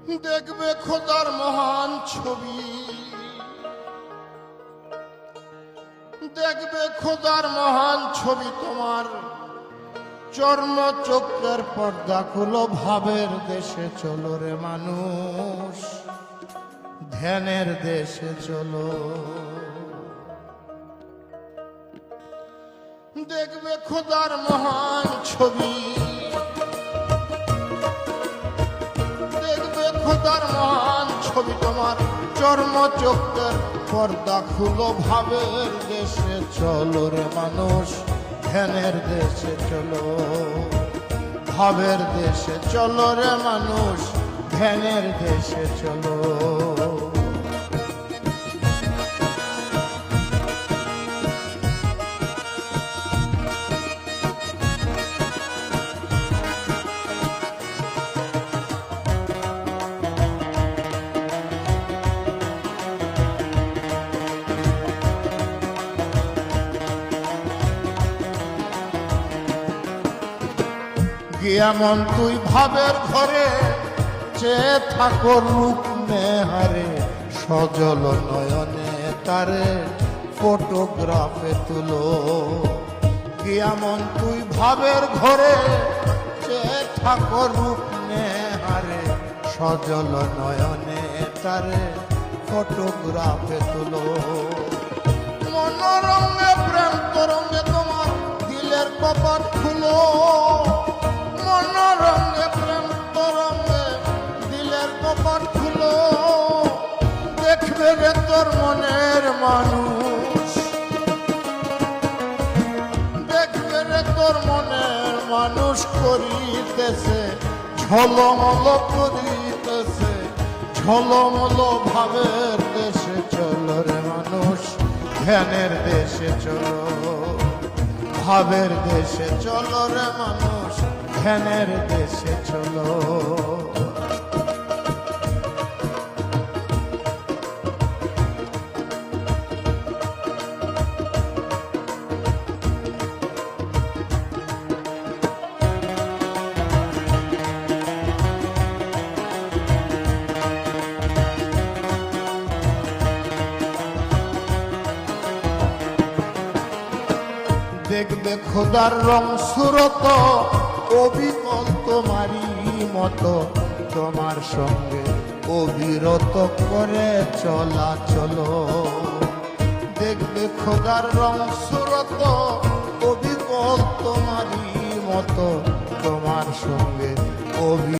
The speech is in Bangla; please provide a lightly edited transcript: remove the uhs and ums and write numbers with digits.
দেখবে খোদার মহান ছবি, দেখবে খোদার মহান ছবি। তোমার চর্মচক্ষের পর্দা খুলো, ভাবের দেশে চলো রে মানুষ, ধ্যানের দেশে চলো। দেখবে খোদার মহান ছবি, দেখবে খোদার মহান ছবি। তোমার চর্মচক্ষের পর্দা খুলো, ভাবের দেশে চলো রে মানুষ, ধ্যানের দেশে চলো। ভাবের দেশে চলো রে মানুষ, ধ্যানের দেশে চলো। গিয়ামন তুই ভাবের ঘরে, চেয়ে থাকো রূপ নেহারে, সজল নয়নে তারে ফটোগ্রাফে তুলো। গিয়ামন তুই ভাবের ঘরে, চেয়ে থাকো রূপ নেহারে, সজল নয়নে তারে ফটোগ্রাফে তুলো। মনোরঙ্গে প্রেম তরঙ্গে তোমার দিলের কপাট খুলো। মনোরঙ্গে প্রেম তরঙ্গে দিলের কপাট খুলো। দেখবে রে তোর মনের মানুষ, দেখবে রে তোর মনের মানুষ করিতেছে ঝলমল করিতেছে ঝলমল। ভাবের দেশে চলো রে মানুষ, ধ্যানের দেশে চলো। ভাবের দেশে চলো রে মানুষ, ধ্যানের দেশে চলো। দেখবে খোদার রং সুরত, অবিকল তোমারই মতো, তোমার সঙ্গে অবিরত করে চলা চলো। দেখবে খোদার রং সুরত, অবিকল তোমারই মতো, তোমার সঙ্গে